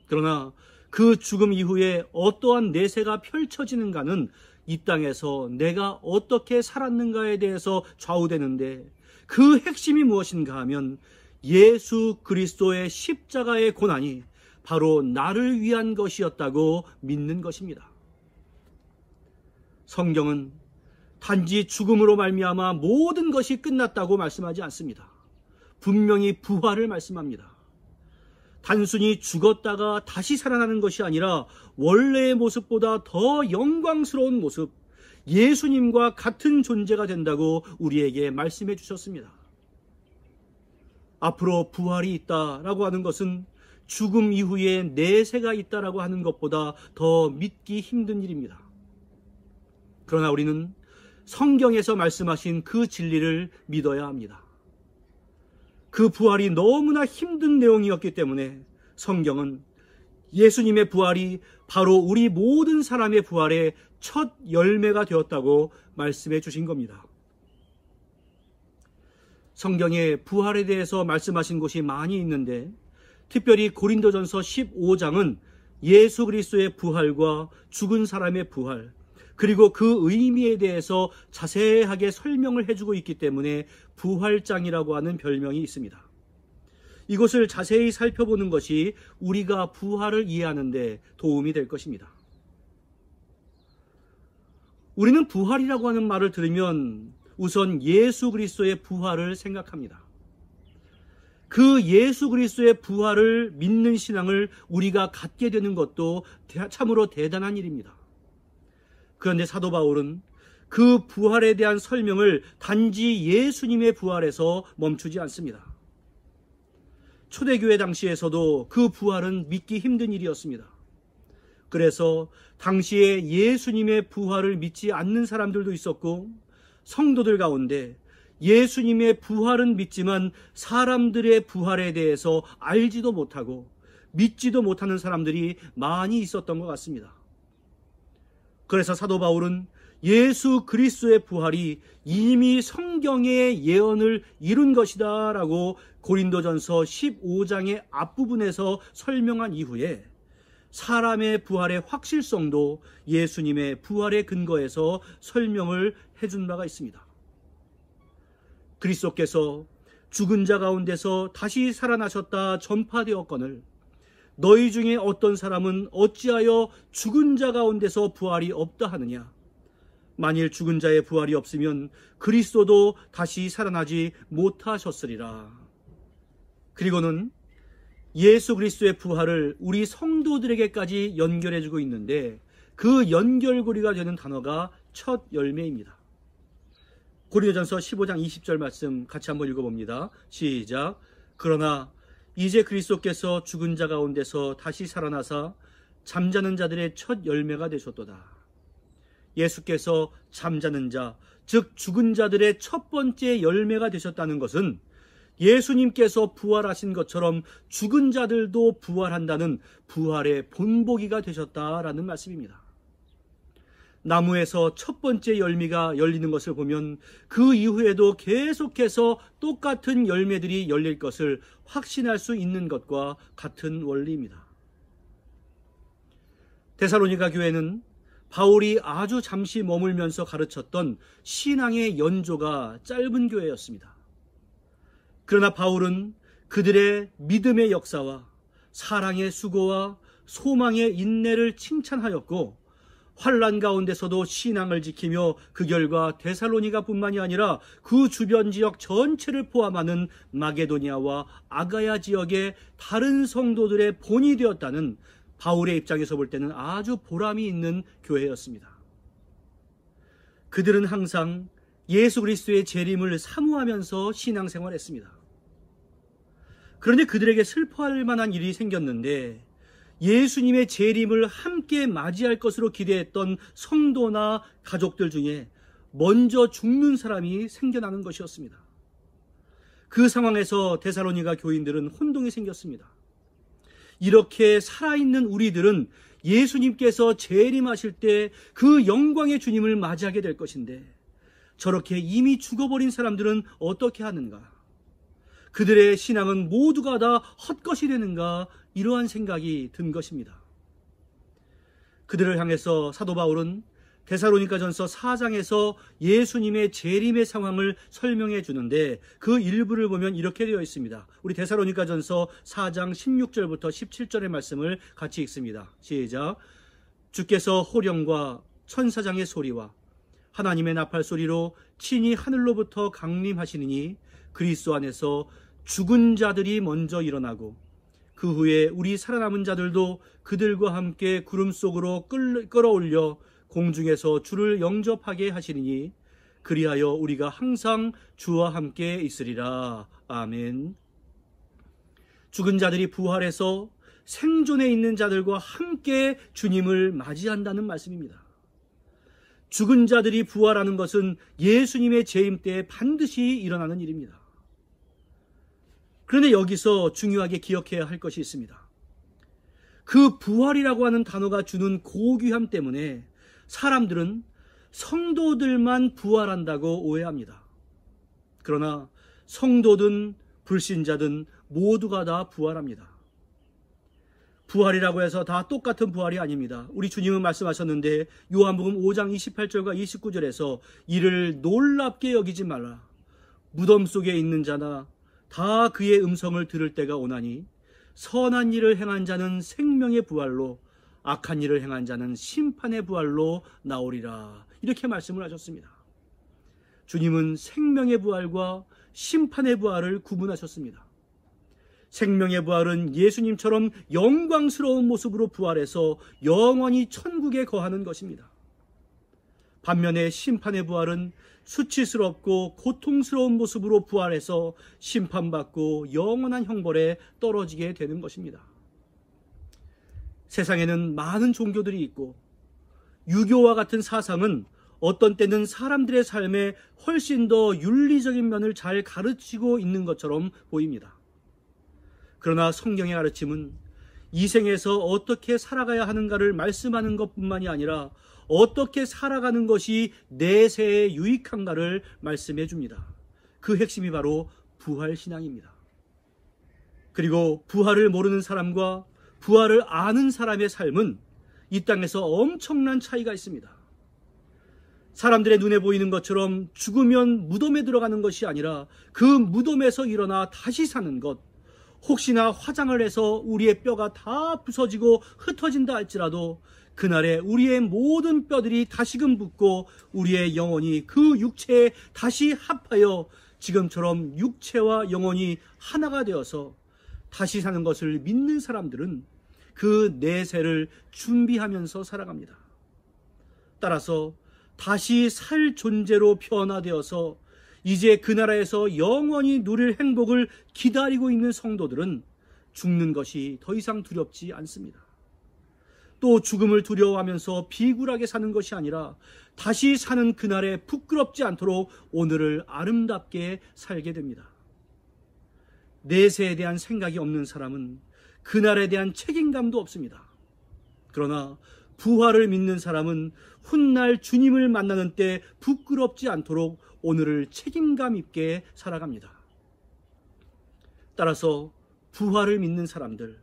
그러나 그 죽음 이후에 어떠한 내세가 펼쳐지는가는 이 땅에서 내가 어떻게 살았는가에 대해서 좌우되는데, 그 핵심이 무엇인가 하면 예수 그리스도의 십자가의 고난이 바로 나를 위한 것이었다고 믿는 것입니다. 성경은 단지 죽음으로 말미암아 모든 것이 끝났다고 말씀하지 않습니다. 분명히 부활을 말씀합니다. 단순히 죽었다가 다시 살아나는 것이 아니라 원래의 모습보다 더 영광스러운 모습, 예수님과 같은 존재가 된다고 우리에게 말씀해 주셨습니다. 앞으로 부활이 있다라고 하는 것은 죽음 이후에 내세가 있다라고 하는 것보다 더 믿기 힘든 일입니다. 그러나 우리는 성경에서 말씀하신 그 진리를 믿어야 합니다. 그 부활이 너무나 힘든 내용이었기 때문에 성경은 예수님의 부활이 바로 우리 모든 사람의 부활의 첫 열매가 되었다고 말씀해 주신 겁니다. 성경에 부활에 대해서 말씀하신 곳이 많이 있는데 특별히 고린도전서 15장은 예수 그리스도의 부활과 죽은 사람의 부활, 그리고 그 의미에 대해서 자세하게 설명을 해주고 있기 때문에 부활장이라고 하는 별명이 있습니다. 이것을 자세히 살펴보는 것이 우리가 부활을 이해하는 데 도움이 될 것입니다. 우리는 부활이라고 하는 말을 들으면 우선 예수 그리스도의 부활을 생각합니다. 그 예수 그리스도의 부활을 믿는 신앙을 우리가 갖게 되는 것도 참으로 대단한 일입니다. 그런데 사도 바울은 그 부활에 대한 설명을 단지 예수님의 부활에서 멈추지 않습니다. 초대교회 당시에서도 그 부활은 믿기 힘든 일이었습니다. 그래서 당시에 예수님의 부활을 믿지 않는 사람들도 있었고, 성도들 가운데 예수님의 부활은 믿지만 사람들의 부활에 대해서 알지도 못하고 믿지도 못하는 사람들이 많이 있었던 것 같습니다. 그래서 사도 바울은 예수 그리스도의 부활이 이미 성경의 예언을 이룬 것이다 라고 고린도전서 15장의 앞부분에서 설명한 이후에 사람의 부활의 확실성도 예수님의 부활의 근거에서 설명을 해준 바가 있습니다. 그리스도께서 죽은 자 가운데서 다시 살아나셨다 전파되었거늘 너희 중에 어떤 사람은 어찌하여 죽은 자 가운데서 부활이 없다 하느냐. 만일 죽은 자의 부활이 없으면 그리스도도 다시 살아나지 못하셨으리라. 그리고는 예수 그리스도의 부활을 우리 성도들에게까지 연결해주고 있는데 그 연결고리가 되는 단어가 첫 열매입니다. 고린도전서 15장 20절 말씀 같이 한번 읽어봅니다. 시작. 그러나 이제 그리스도께서 죽은 자 가운데서 다시 살아나사 잠자는 자들의 첫 열매가 되셨도다. 예수께서 잠자는 자, 즉 죽은 자들의 첫 번째 열매가 되셨다는 것은 예수님께서 부활하신 것처럼 죽은 자들도 부활한다는 부활의 본보기가 되셨다라는 말씀입니다. 나무에서 첫 번째 열매가 열리는 것을 보면 그 이후에도 계속해서 똑같은 열매들이 열릴 것을 확신할 수 있는 것과 같은 원리입니다. 데살로니가 교회는 바울이 아주 잠시 머물면서 가르쳤던 신앙의 연조가 짧은 교회였습니다. 그러나 바울은 그들의 믿음의 역사와 사랑의 수고와 소망의 인내를 칭찬하였고 환난 가운데서도 신앙을 지키며 그 결과 데살로니가뿐만이 아니라 그 주변 지역 전체를 포함하는 마게도니아와 아가야 지역의 다른 성도들의 본이 되었다는 바울의 입장에서 볼 때는 아주 보람이 있는 교회였습니다. 그들은 항상 예수 그리스도의 재림을 사모하면서 신앙생활했습니다. 그런데 그들에게 슬퍼할 만한 일이 생겼는데 예수님의 재림을 함께 맞이할 것으로 기대했던 성도나 가족들 중에 먼저 죽는 사람이 생겨나는 것이었습니다. 그 상황에서 데살로니가 교인들은 혼동이 생겼습니다. 이렇게 살아있는 우리들은 예수님께서 재림하실 때 그 영광의 주님을 맞이하게 될 것인데 저렇게 이미 죽어버린 사람들은 어떻게 하는가? 그들의 신앙은 모두가 다 헛것이 되는가? 이러한 생각이 든 것입니다. 그들을 향해서 사도 바울은 데살로니가전서 4장에서 예수님의 재림의 상황을 설명해 주는데 그 일부를 보면 이렇게 되어 있습니다. 우리 데살로니가전서 4장 16절부터 17절의 말씀을 같이 읽습니다. 시작. 주께서 호령과 천사장의 소리와 하나님의 나팔 소리로 친히 하늘로부터 강림하시느니 그리스도 안에서 죽은 자들이 먼저 일어나고 그 후에 우리 살아남은 자들도 그들과 함께 구름 속으로 끌어올려 공중에서 주를 영접하게 하시리니 그리하여 우리가 항상 주와 함께 있으리라. 아멘. 죽은 자들이 부활해서 생존해 있는 자들과 함께 주님을 맞이한다는 말씀입니다. 죽은 자들이 부활하는 것은 예수님의 재임 때에 반드시 일어나는 일입니다. 그런데 여기서 중요하게 기억해야 할 것이 있습니다. 그 부활이라고 하는 단어가 주는 고귀함 때문에 사람들은 성도들만 부활한다고 오해합니다. 그러나 성도든 불신자든 모두가 다 부활합니다. 부활이라고 해서 다 똑같은 부활이 아닙니다. 우리 주님은 말씀하셨는데 요한복음 5장 28절과 29절에서 이를 놀랍게 여기지 말라. 무덤 속에 있는 자나 다 그의 음성을 들을 때가 오나니 선한 일을 행한 자는 생명의 부활로 악한 일을 행한 자는 심판의 부활로 나오리라. 이렇게 말씀을 하셨습니다. 주님은 생명의 부활과 심판의 부활을 구분하셨습니다. 생명의 부활은 예수님처럼 영광스러운 모습으로 부활해서 영원히 천국에 거하는 것입니다. 반면에 심판의 부활은 수치스럽고 고통스러운 모습으로 부활해서 심판받고 영원한 형벌에 떨어지게 되는 것입니다. 세상에는 많은 종교들이 있고 유교와 같은 사상은 어떤 때는 사람들의 삶에 훨씬 더 윤리적인 면을 잘 가르치고 있는 것처럼 보입니다. 그러나 성경의 가르침은 이 생에서 어떻게 살아가야 하는가를 말씀하는 것뿐만이 아니라 어떻게 살아가는 것이 내세에 유익한가를 말씀해 줍니다. 그 핵심이 바로 부활신앙입니다. 그리고 부활을 모르는 사람과 부활을 아는 사람의 삶은 이 땅에서 엄청난 차이가 있습니다. 사람들의 눈에 보이는 것처럼 죽으면 무덤에 들어가는 것이 아니라 그 무덤에서 일어나 다시 사는 것, 혹시나 화장을 해서 우리의 뼈가 다 부서지고 흩어진다 할지라도 그날에 우리의 모든 뼈들이 다시금 붙고 우리의 영혼이 그 육체에 다시 합하여 지금처럼 육체와 영혼이 하나가 되어서 다시 사는 것을 믿는 사람들은 그 내세를 준비하면서 살아갑니다. 따라서 다시 살 존재로 변화되어서 이제 그 나라에서 영원히 누릴 행복을 기다리고 있는 성도들은 죽는 것이 더 이상 두렵지 않습니다. 또 죽음을 두려워하면서 비굴하게 사는 것이 아니라 다시 사는 그날에 부끄럽지 않도록 오늘을 아름답게 살게 됩니다. 내세에 대한 생각이 없는 사람은 그날에 대한 책임감도 없습니다. 그러나 부활을 믿는 사람은 훗날 주님을 만나는 때 부끄럽지 않도록 오늘을 책임감 있게 살아갑니다. 따라서 부활을 믿는 사람들,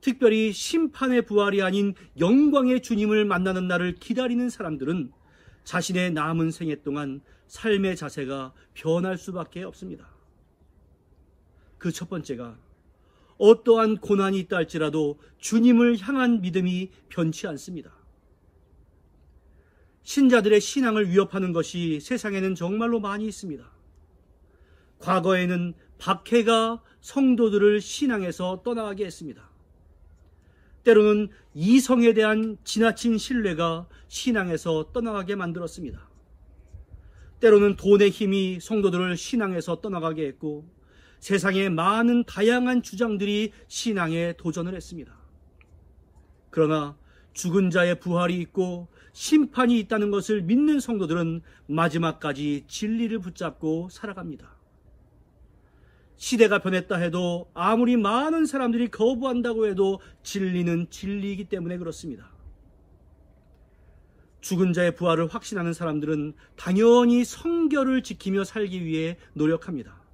특별히 심판의 부활이 아닌 영광의 주님을 만나는 날을 기다리는 사람들은 자신의 남은 생애 동안 삶의 자세가 변할 수밖에 없습니다. 그 첫 번째가 어떠한 고난이 있다 할지라도 주님을 향한 믿음이 변치 않습니다. 신자들의 신앙을 위협하는 것이 세상에는 정말로 많이 있습니다. 과거에는 박해가 성도들을 신앙에서 떠나가게 했습니다. 때로는 이성에 대한 지나친 신뢰가 신앙에서 떠나가게 만들었습니다. 때로는 돈의 힘이 성도들을 신앙에서 떠나가게 했고 세상의 많은 다양한 주장들이 신앙에 도전을 했습니다. 그러나 죽은 자의 부활이 있고 심판이 있다는 것을 믿는 성도들은 마지막까지 진리를 붙잡고 살아갑니다. 시대가 변했다 해도 아무리 많은 사람들이 거부한다고 해도 진리는 진리이기 때문에 그렇습니다. 죽은 자의 부활을 확신하는 사람들은 당연히 성결을 지키며 살기 위해 노력합니다.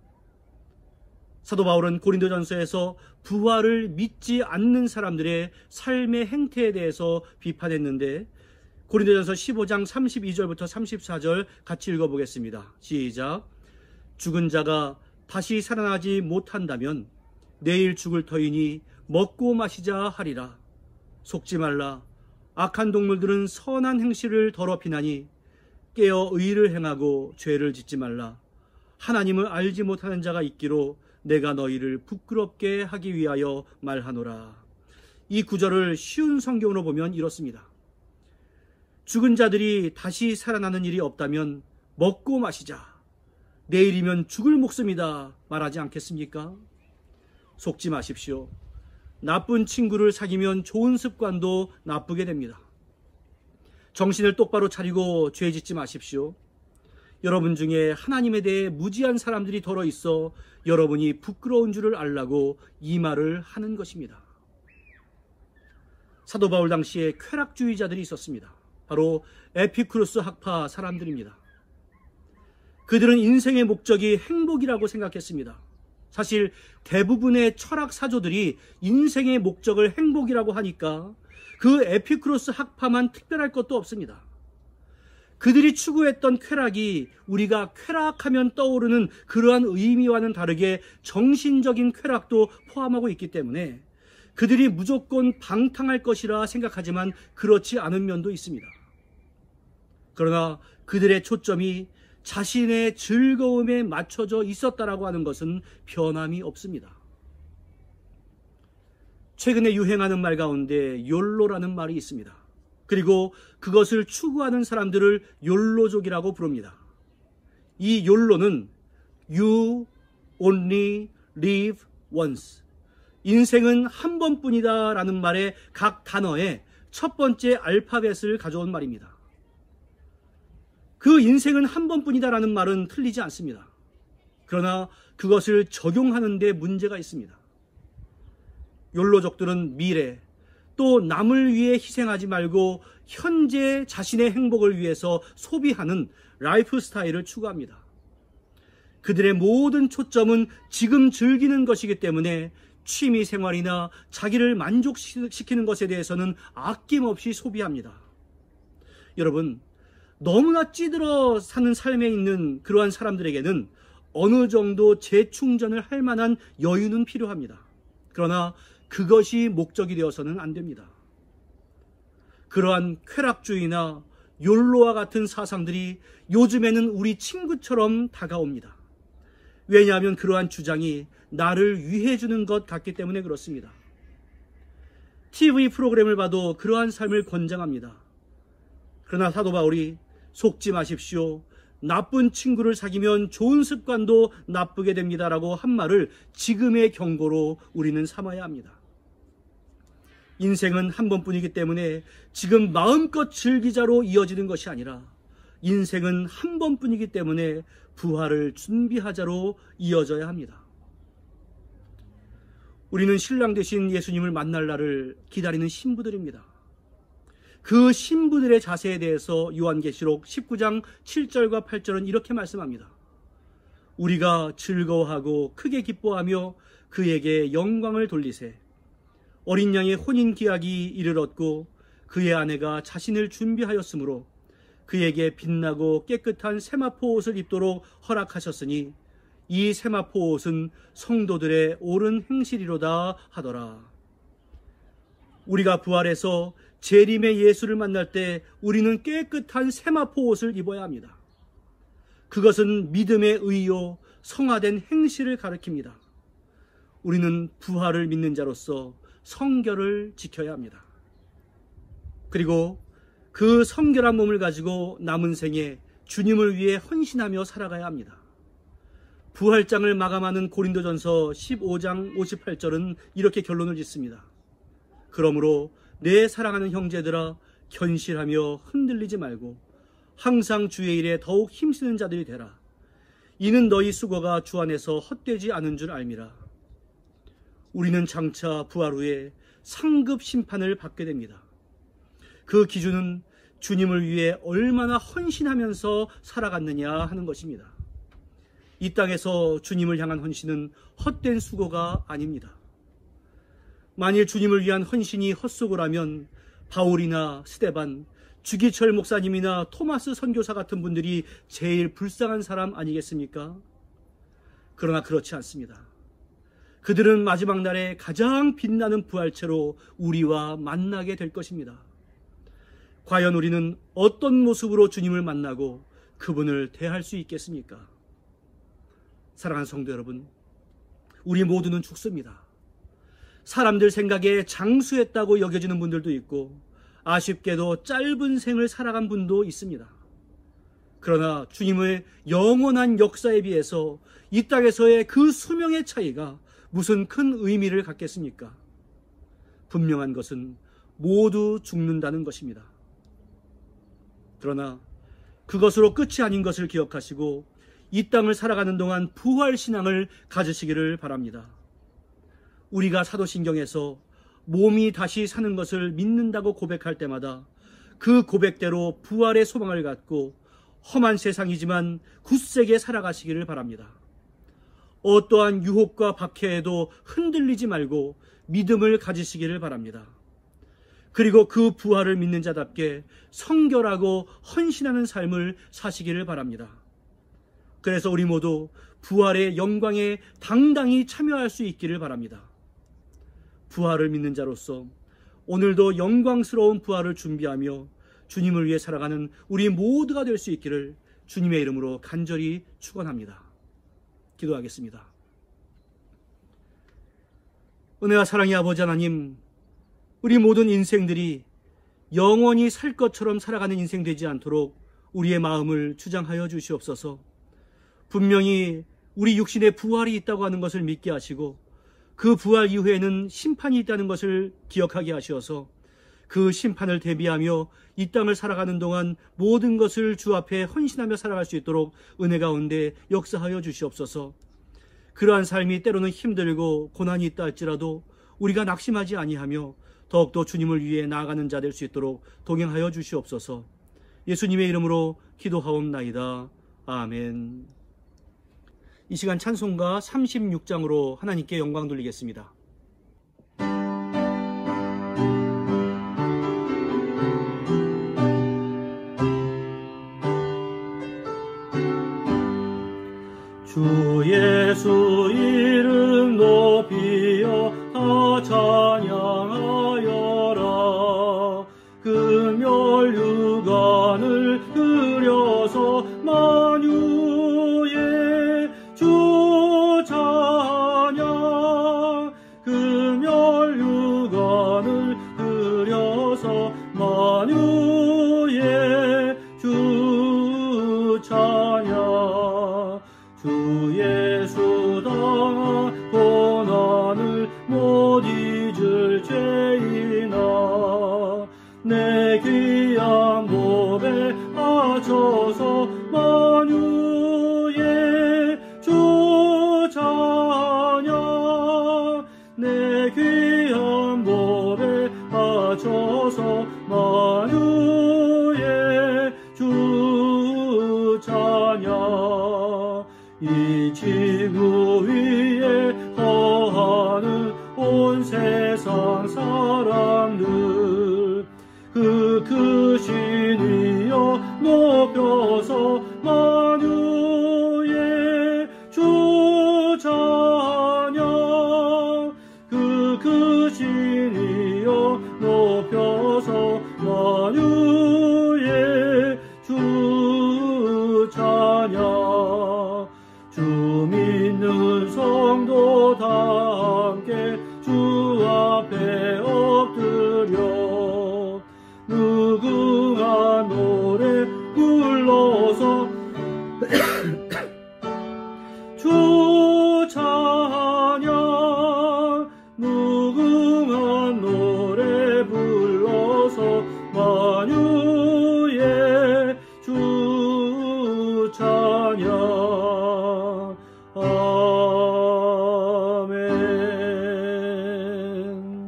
사도 바울은 고린도전서에서 부활을 믿지 않는 사람들의 삶의 행태에 대해서 비판했는데 고린도전서 15장 32절부터 34절 같이 읽어보겠습니다. 시작. 죽은 자가 다시 살아나지 못한다면 내일 죽을 터이니 먹고 마시자 하리라. 속지 말라. 악한 동물들은 선한 행실을 더럽히나니 깨어 의를 행하고 죄를 짓지 말라. 하나님을 알지 못하는 자가 있기로 내가 너희를 부끄럽게 하기 위하여 말하노라. 이 구절을 쉬운 성경으로 보면 이렇습니다. 죽은 자들이 다시 살아나는 일이 없다면 먹고 마시자. 내일이면 죽을 목숨이다 말하지 않겠습니까? 속지 마십시오. 나쁜 친구를 사귀면 좋은 습관도 나쁘게 됩니다. 정신을 똑바로 차리고 죄 짓지 마십시오. 여러분 중에 하나님에 대해 무지한 사람들이 덜어 있어 여러분이 부끄러운 줄을 알라고 이 말을 하는 것입니다. 사도 바울 당시에 쾌락주의자들이 있었습니다. 바로 에피쿠로스 학파 사람들입니다. 그들은 인생의 목적이 행복이라고 생각했습니다. 사실 대부분의 철학 사조들이 인생의 목적을 행복이라고 하니까 그 에피쿠로스 학파만 특별할 것도 없습니다. 그들이 추구했던 쾌락이 우리가 쾌락하면 떠오르는 그러한 의미와는 다르게 정신적인 쾌락도 포함하고 있기 때문에 그들이 무조건 방탕할 것이라 생각하지만 그렇지 않은 면도 있습니다. 그러나 그들의 초점이 자신의 즐거움에 맞춰져 있었다라고 하는 것은 변함이 없습니다. 최근에 유행하는 말 가운데 욜로라는 말이 있습니다. 그리고 그것을 추구하는 사람들을 욜로족이라고 부릅니다. 이 욜로는 You only live once. 인생은 한 번뿐이다 라는 말의 각 단어에 첫 번째 알파벳을 가져온 말입니다. 그 인생은 한 번뿐이다 라는 말은 틀리지 않습니다. 그러나 그것을 적용하는 데 문제가 있습니다. 욜로족들은 미래, 또 남을 위해 희생하지 말고 현재 자신의 행복을 위해서 소비하는 라이프 스타일을 추구합니다. 그들의 모든 초점은 지금 즐기는 것이기 때문에 취미 생활이나 자기를 만족시키는 것에 대해서는 아낌없이 소비합니다. 여러분, 너무나 찌들어 사는 삶에 있는 그러한 사람들에게는 어느 정도 재충전을 할 만한 여유는 필요합니다. 그러나 그것이 목적이 되어서는 안 됩니다. 그러한 쾌락주의나 욜로와 같은 사상들이 요즘에는 우리 친구처럼 다가옵니다. 왜냐하면 그러한 주장이 나를 위해 주는 것 같기 때문에 그렇습니다. TV 프로그램을 봐도 그러한 삶을 권장합니다. 그러나 사도 바울이 속지 마십시오. 나쁜 친구를 사귀면 좋은 습관도 나쁘게 됩니다라고 한 말을 지금의 경고로 우리는 삼아야 합니다. 인생은 한 번뿐이기 때문에 지금 마음껏 즐기자로 이어지는 것이 아니라 인생은 한 번뿐이기 때문에 부활을 준비하자로 이어져야 합니다. 우리는 신랑 되신 예수님을 만날 날을 기다리는 신부들입니다. 그 신부들의 자세에 대해서 요한계시록 19장 7절과 8절은 이렇게 말씀합니다. 우리가 즐거워하고 크게 기뻐하며 그에게 영광을 돌리세. 어린 양의 혼인 기약이 이르렀고 그의 아내가 자신을 준비하였으므로 그에게 빛나고 깨끗한 세마포 옷을 입도록 허락하셨으니 이 세마포 옷은 성도들의 옳은 행실이로다 하더라. 우리가 부활해서 재림의 예수를 만날 때 우리는 깨끗한 세마포 옷을 입어야 합니다. 그것은 믿음의 의요 성화된 행실을 가리킵니다. 우리는 부활을 믿는 자로서 성결을 지켜야 합니다. 그리고 그 성결한 몸을 가지고 남은 생에 주님을 위해 헌신하며 살아가야 합니다. 부활장을 마감하는 고린도전서 15장 58절은 이렇게 결론을 짓습니다. 그러므로 내 사랑하는 형제들아 견실하며 흔들리지 말고 항상 주의 일에 더욱 힘쓰는 자들이 되라. 이는 너희 수고가 주 안에서 헛되지 않은 줄 알미라. 우리는 장차 부활 후에 상급 심판을 받게 됩니다. 그 기준은 주님을 위해 얼마나 헌신하면서 살아갔느냐 하는 것입니다. 이 땅에서 주님을 향한 헌신은 헛된 수고가 아닙니다. 만일 주님을 위한 헌신이 헛수고라면 바울이나 스데반, 주기철 목사님이나 토마스 선교사 같은 분들이 제일 불쌍한 사람 아니겠습니까? 그러나 그렇지 않습니다. 그들은 마지막 날에 가장 빛나는 부활체로 우리와 만나게 될 것입니다. 과연 우리는 어떤 모습으로 주님을 만나고 그분을 대할 수 있겠습니까? 사랑하는 성도 여러분, 우리 모두는 죽습니다. 사람들 생각에 장수했다고 여겨지는 분들도 있고 아쉽게도 짧은 생을 살아간 분도 있습니다. 그러나 주님의 영원한 역사에 비해서 이 땅에서의 그 수명의 차이가 무슨 큰 의미를 갖겠습니까? 분명한 것은 모두 죽는다는 것입니다. 그러나 그것으로 끝이 아닌 것을 기억하시고 이 땅을 살아가는 동안 부활신앙을 가지시기를 바랍니다. 우리가 사도신경에서 몸이 다시 사는 것을 믿는다고 고백할 때마다 그 고백대로 부활의 소망을 갖고 험한 세상이지만 굳세게 살아가시기를 바랍니다. 어떠한 유혹과 박해에도 흔들리지 말고 믿음을 가지시기를 바랍니다. 그리고 그 부활을 믿는 자답게 성결하고 헌신하는 삶을 사시기를 바랍니다. 그래서 우리 모두 부활의 영광에 당당히 참여할 수 있기를 바랍니다. 부활을 믿는 자로서 오늘도 영광스러운 부활을 준비하며 주님을 위해 살아가는 우리 모두가 될 수 있기를 주님의 이름으로 간절히 축원합니다. 기도하겠습니다. 은혜와 사랑의 아버지 하나님, 우리 모든 인생들이 영원히 살 것처럼 살아가는 인생 되지 않도록 우리의 마음을 주장하여 주시옵소서. 분명히 우리 육신에 부활이 있다고 하는 것을 믿게 하시고 그 부활 이후에는 심판이 있다는 것을 기억하게 하셔서 그 심판을 대비하며 이 땅을 살아가는 동안 모든 것을 주 앞에 헌신하며 살아갈 수 있도록 은혜 가운데 역사하여 주시옵소서. 그러한 삶이 때로는 힘들고 고난이 있다 할지라도 우리가 낙심하지 아니하며 더욱더 주님을 위해 나아가는 자 될 수 있도록 동행하여 주시옵소서. 예수님의 이름으로 기도하옵나이다. 아멘. 이 시간 찬송가 36장으로 하나님께 영광 돌리겠습니다. 주 예수 이름 높이어 다 찬양하여라. 금열 유관을 들여서 만유의 주 찬양. 금열 유관을 들여서 만유의 주 찬양. 주 예수 당한 고난을 못 잊을 죄인아, 내 귀한 몸에 바쳐서 만유의 주 찬양. 내 귀한 몸에 바쳐서 만유의 주 찬양. 이 지구 위에 거하는 온 세상 사람들 그 크신 이여 높여서 만유의 주 찬양. 그 크신 이여 높여서 만유의 주 찬양. 주 믿는 성도 다 함께 주 앞에 엎드려 무궁한 노래 불러서 주 찬양. 무궁한 노래 불러서 만유의 주 찬양. 아멘.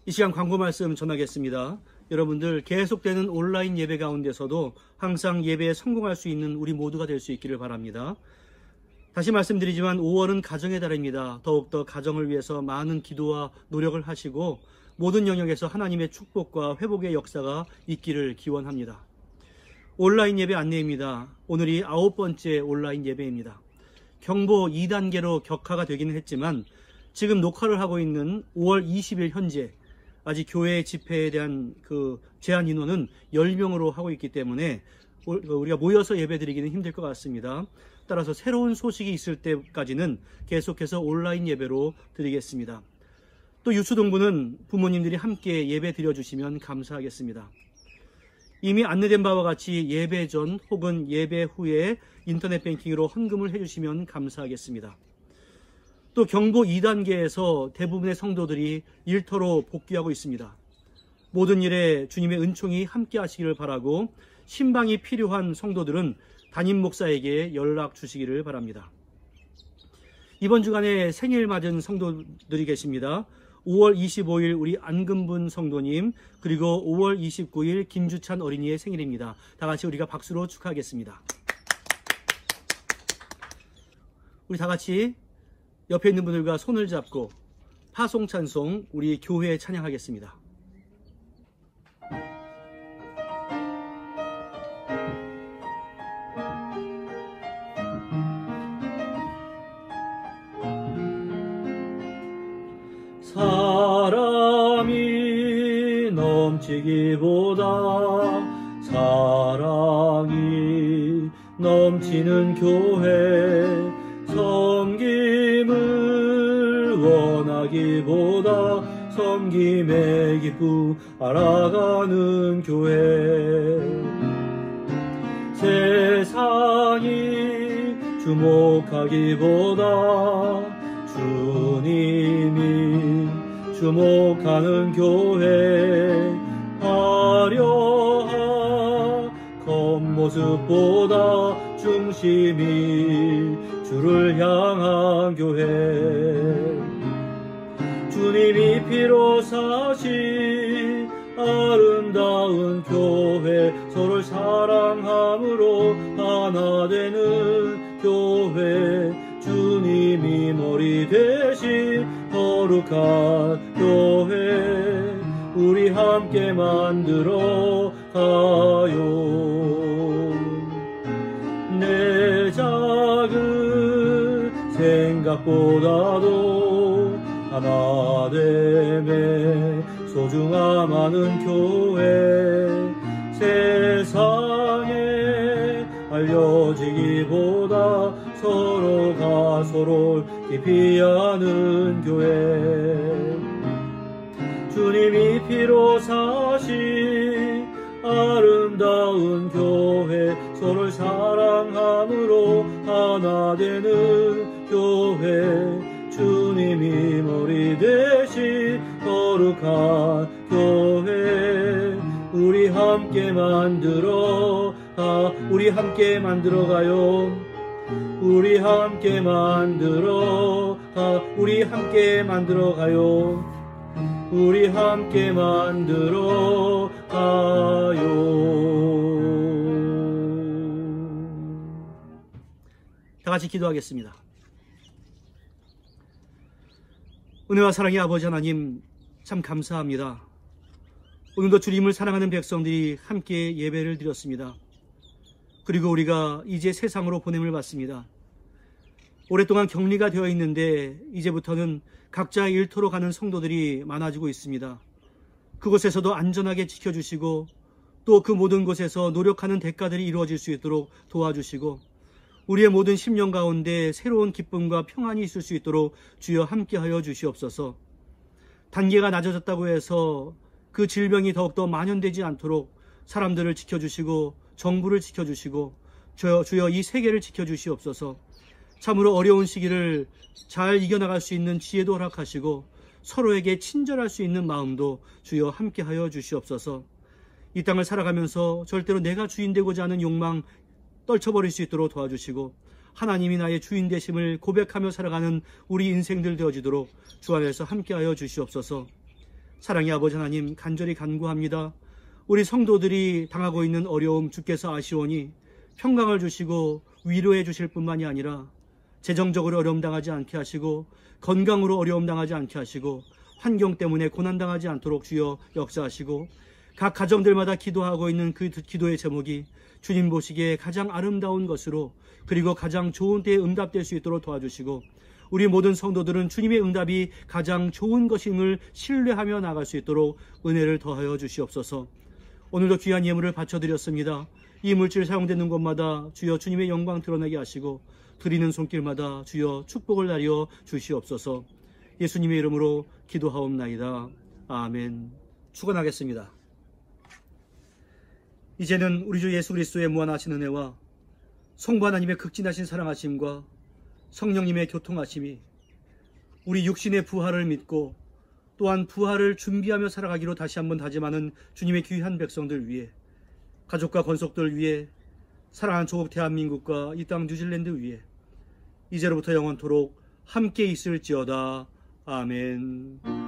이 시간 광고 말씀 전하겠습니다. 여러분들 계속되는 온라인 예배 가운데서도 항상 예배에 성공할 수 있는 우리 모두가 될 수 있기를 바랍니다. 다시 말씀드리지만 5월은 가정의 달입니다. 더욱더 가정을 위해서 많은 기도와 노력을 하시고 모든 영역에서 하나님의 축복과 회복의 역사가 있기를 기원합니다. 온라인 예배 안내입니다. 오늘이 9번째 온라인 예배입니다. 경보 2단계로 격하가 되기는 했지만 지금 녹화를 하고 있는 5월 20일 현재 아직 교회 집회에 대한 그 제한 인원은 10명으로 하고 있기 때문에 우리가 모여서 예배 드리기는 힘들 것 같습니다. 따라서 새로운 소식이 있을 때까지는 계속해서 온라인 예배로 드리겠습니다. 또 유초동부는 부모님들이 함께 예배 드려주시면 감사하겠습니다. 이미 안내된 바와 같이 예배 전 혹은 예배 후에 인터넷 뱅킹으로 헌금을 해주시면 감사하겠습니다. 또 경보 2단계에서 대부분의 성도들이 일터로 복귀하고 있습니다. 모든 일에 주님의 은총이 함께 하시기를 바라고 신방이 필요한 성도들은 담임 목사에게 연락 주시기를 바랍니다. 이번 주간에 생일 맞은 성도들이 계십니다. 5월 25일 우리 안금분 성도님, 그리고 5월 29일 김주찬 어린이의 생일입니다. 다 같이 우리가 박수로 축하하겠습니다. 우리 다 같이 옆에 있는 분들과 손을 잡고 파송 찬송 우리 교회에 찬양하겠습니다. 사랑이 넘치기보다 사랑이 넘치는 교회, 섬김을 원하기보다 섬김의 기쁨 알아가는 교회, 세상이 주목하기보다 주님이 주목하는 교회, 화려한 겉모습보다 중심이 주를 향한 교회, 주님이 피로 사신 아름다운 교회, 서로를 사랑함으로 하나 되는 교회, 주님이 머리 대신 거룩한 교회, 우리 함께 만들어 가요. 내 작은 생각보다도 하나 됨에 소중함하는 교회, 세상에 알려지기보다 서로가 서로를 깊이 아는 교회, 주님이 피로 사신 아름다운 교회, 서로를 사랑함으로 하나 되는 교회, 주님이 머리 대신 거룩한 교회, 우리 함께 만들어 가요. 우리 함께 만들어 가요. 우리 함께 만들어 가요. 다 같이 기도하겠습니다. 은혜와 사랑의 아버지 하나님, 참 감사합니다. 오늘도 주님을 사랑하는 백성들이 함께 예배를 드렸습니다. 그리고 우리가 이제 세상으로 보냄을 받습니다. 오랫동안 격리가 되어 있는데 이제부터는 각자의 일터로 가는 성도들이 많아지고 있습니다. 그곳에서도 안전하게 지켜주시고 또 그 모든 곳에서 노력하는 대가들이 이루어질 수 있도록 도와주시고 우리의 모든 심령 가운데 새로운 기쁨과 평안이 있을 수 있도록 주여 함께하여 주시옵소서. 단계가 낮아졌다고 해서 그 질병이 더욱더 만연되지 않도록 사람들을 지켜주시고 정부를 지켜주시고 주여 이 세계를 지켜주시옵소서. 참으로 어려운 시기를 잘 이겨나갈 수 있는 지혜도 허락하시고 서로에게 친절할 수 있는 마음도 주여 함께하여 주시옵소서. 이 땅을 살아가면서 절대로 내가 주인 되고자 하는 욕망 떨쳐버릴 수 있도록 도와주시고 하나님이 나의 주인 되심을 고백하며 살아가는 우리 인생들 되어지도록 주 안에서 함께하여 주시옵소서. 사랑의 아버지 하나님, 간절히 간구합니다. 우리 성도들이 당하고 있는 어려움 주께서 아시오니 평강을 주시고 위로해 주실 뿐만이 아니라 재정적으로 어려움 당하지 않게 하시고 건강으로 어려움 당하지 않게 하시고 환경 때문에 고난 당하지 않도록 주여 역사하시고 각 가정들마다 기도하고 있는 그 기도의 제목이 주님 보시기에 가장 아름다운 것으로 그리고 가장 좋은 때에 응답될 수 있도록 도와주시고 우리 모든 성도들은 주님의 응답이 가장 좋은 것임을 신뢰하며 나갈 수 있도록 은혜를 더하여 주시옵소서. 오늘도 귀한 예물을 바쳐드렸습니다. 이 물질 사용되는 곳마다 주여 주님의 영광 드러나게 하시고 드리는 손길마다 주여 축복을 나려 주시옵소서. 예수님의 이름으로 기도하옵나이다. 아멘. 축원하겠습니다. 이제는 우리 주 예수 그리스도의 무한하신 은혜와 성부 하나님의 극진하신 사랑하심과 성령님의 교통하심이 우리 육신의 부활을 믿고 또한 부활을 준비하며 살아가기로 다시 한번 다짐하는 주님의 귀한 백성들 위해, 가족과 권속들 위해, 사랑하는 조국 대한민국과 이 땅 뉴질랜드 위해 이제로부터 영원토록 함께 있을지어다. 아멘.